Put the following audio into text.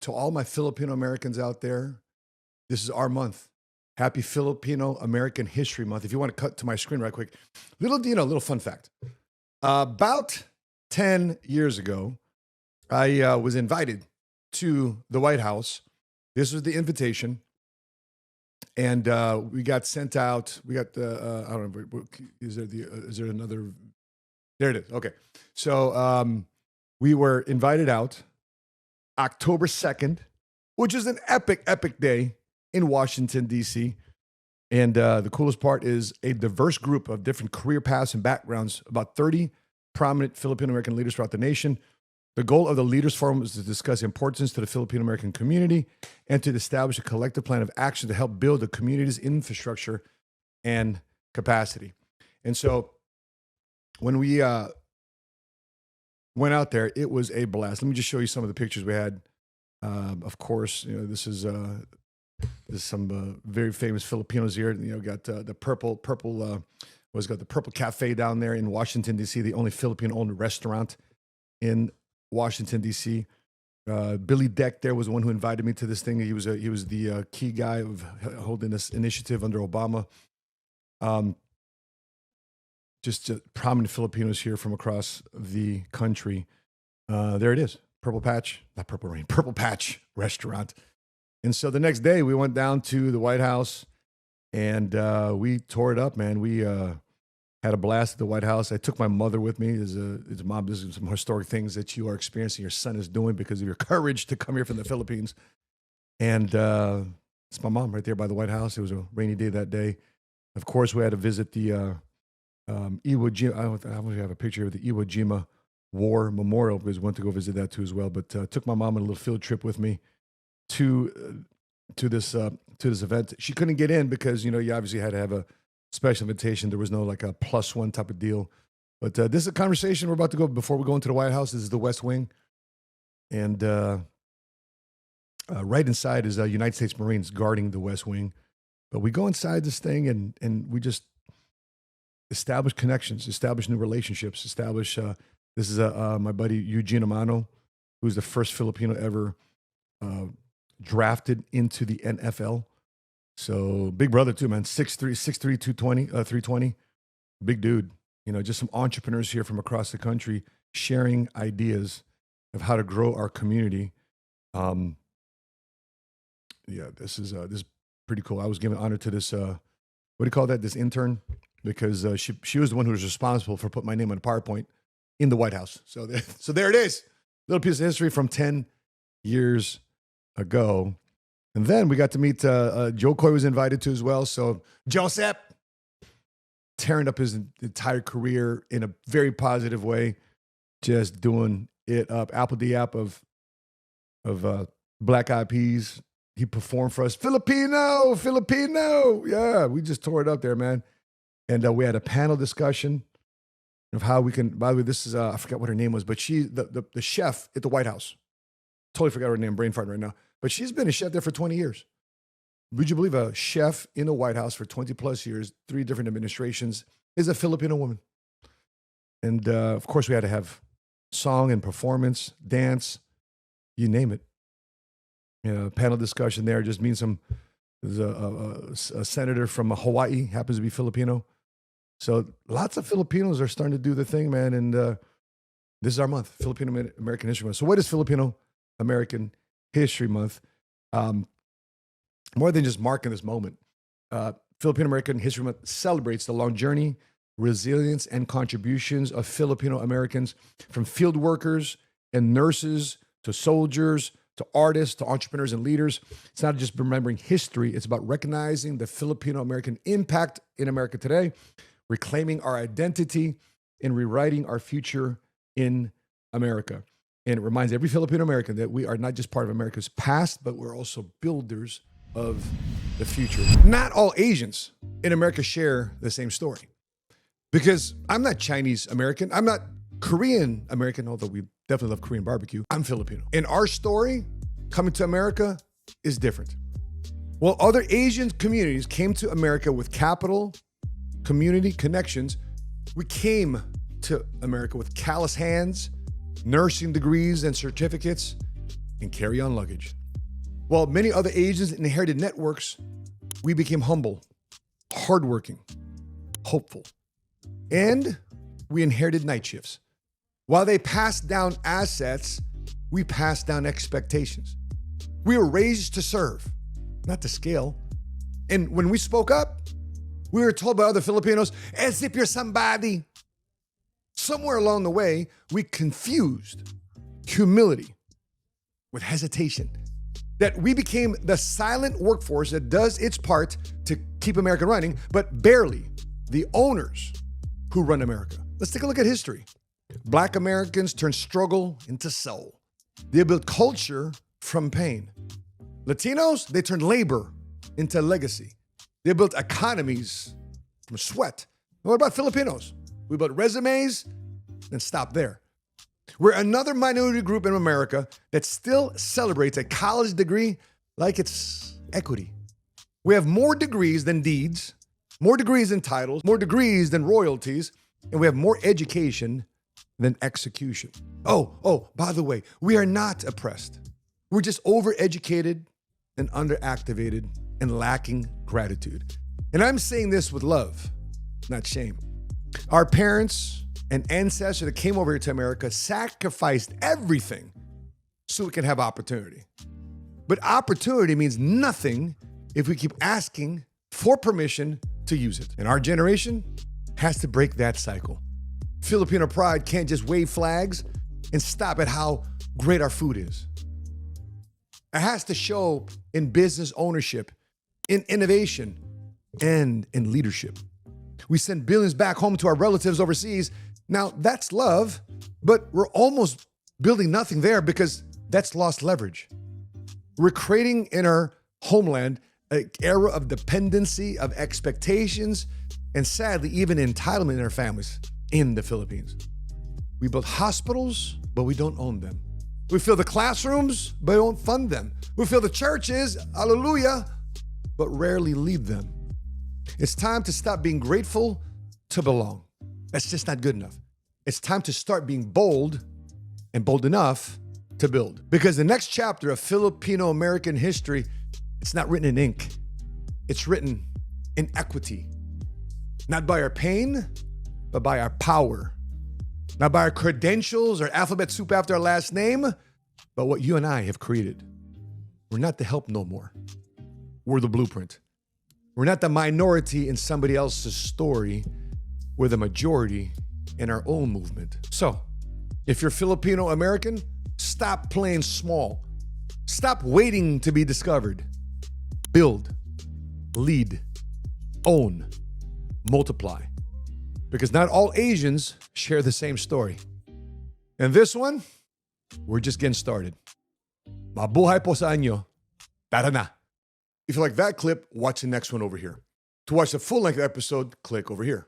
to all my Filipino Americans out there, this is our month. Happy Filipino American History Month. If you want to cut to my screen right quick, little fun fact. About 10 years ago, I was invited to the White House. This was the invitation. And we got sent out. We got the, I don't know, is there another? There it is. Okay. So we were invited out October 2nd, which is an epic day in Washington, D.C. And the coolest part is a diverse group of different career paths and backgrounds, about 30 prominent Filipino American leaders throughout the nation. The goal of the Leaders Forum is to discuss importance to the Filipino American community and to establish a collective plan of action to help build the community's infrastructure and capacity. And so when we went out there, it was a blast. Let me just show you some of the pictures we had. Of course, this is some very famous Filipinos here. Got the purple got the Purple Cafe down there in Washington, D.C., the only Filipino-owned restaurant in Washington, D.C. Billy Deck there was the one who invited me to this thing. He was the key guy of holding this initiative under Obama. Just prominent Filipinos here from across the country. There it is, Purple Patch restaurant. And so the next day we went down to the White House and we tore it up, man. We had a blast at the White House. I took my mother with me. Mom, this is some historic things that you are experiencing, your son is doing because of your courage to come here from the Philippines. And it's my mom right there by the White House. It was a rainy day that day. Of course, we had to visit the Iwo Jima. I don't know if you have a picture of the Iwo Jima War Memorial because we went to go visit that too as well. But took my mom on a little field trip with me to this event. She couldn't get in because you obviously had to have a special invitation. There was no like a +1 type of deal. But this is a conversation we're about to go before we go into the White House. This is the West Wing. And right inside is United States Marines guarding the West Wing. But we go inside this thing and we just establish connections, establish new relationships, this is my buddy Eugene Amano, who's the first Filipino ever drafted into the NFL. So big brother too, man. 6'3", 320. Big dude. Just some entrepreneurs here from across the country sharing ideas of how to grow our community. This is pretty cool. I was giving honor to this, what do you call that? This intern, because she was the one who was responsible for putting my name on a PowerPoint in the White House. So there it is. Little piece of history from 10 years ago. And then we got to meet, Joe Coy was invited to as well. So Joseph, tearing up his entire career in a very positive way, just doing it up. Apple the App of Black Eyed Peas. He performed for us. Filipino. Yeah, we just tore it up there, man. And we had a panel discussion of how we can, by the way, this is, I forgot what her name was, but she, the chef at the White House. Totally forgot her name, brain fart right now. But she's been a chef there for 20 years. Would you believe a chef in the White House for 20 plus years, 3 different administrations, is a Filipino woman? And of course, we had to have song and performance, dance, you name it. Panel discussion there. Just means there's a senator from Hawaii, happens to be Filipino. So lots of Filipinos are starting to do the thing, man. And this is our month, Filipino American History Month. So what is Filipino American History Month? More than just marking this moment, Filipino American History Month celebrates the long journey, resilience, and contributions of Filipino Americans, from field workers and nurses to soldiers to artists to entrepreneurs and leaders. It's not just remembering history, it's about recognizing the Filipino American impact in America today, reclaiming our identity, and rewriting our future in America. And it reminds every Filipino American that we are not just part of America's past, but we're also builders of the future. Not all Asians in America share the same story. Because I'm not Chinese American. I'm not Korean American, although we definitely love Korean barbecue. I'm Filipino. And our story coming to America is different. While other Asian communities came to America with capital, community connections, we came to America with callous hands, nursing degrees and certificates, and carry-on luggage. While many other Asians inherited networks, we became humble, hardworking, hopeful, and we inherited night shifts. While they passed down assets, we passed down expectations. We were raised to serve, not to scale. And when we spoke up, we were told by other Filipinos, as if you're somebody. Somewhere along the way, we confused humility with hesitation. That we became the silent workforce that does its part to keep America running, but barely the owners who run America. Let's take a look at history. Black Americans turned struggle into soul. They built culture from pain. Latinos, they turned labor into legacy. They built economies from sweat. And what about Filipinos? We built resumes and stopped there. We're another minority group in America that still celebrates a college degree like it's equity. We have more degrees than deeds, more degrees than titles, more degrees than royalties, and we have more education than execution. Oh, by the way, we are not oppressed. We're just overeducated and underactivated and lacking gratitude. And I'm saying this with love, not shame. Our parents and ancestors that came over here to America sacrificed everything so we can have opportunity. But opportunity means nothing if we keep asking for permission to use it. And our generation has to break that cycle. Filipino pride can't just wave flags and stop at how great our food is. It has to show in business ownership, in innovation, and in leadership. We send billions back home to our relatives overseas. Now, that's love, but we're almost building nothing there because that's lost leverage. We're creating in our homeland an era of dependency, of expectations, and sadly, even entitlement in our families in the Philippines. We build hospitals, but we don't own them. We fill the classrooms, but don't fund them. We fill the churches, hallelujah, but rarely lead them. It's time to stop being grateful to belong. That's just not good enough. It's time to start being bold and bold enough to build. Because the next chapter of Filipino American history, it's not written in ink. It's written in equity. Not by our pain, but by our power. Not by our credentials or alphabet soup after our last name, but what you and I have created. We're not the help no more. We're the blueprint. We're not the minority in somebody else's story. We're the majority in our own movement. So, if you're Filipino American, stop playing small. Stop waiting to be discovered. Build, lead, own, multiply. Because not all Asians share the same story. And this one, we're just getting started. Mabuhay po sa inyo. Tara na. If you like that clip, watch the next one over here. To watch the full-length episode, click over here.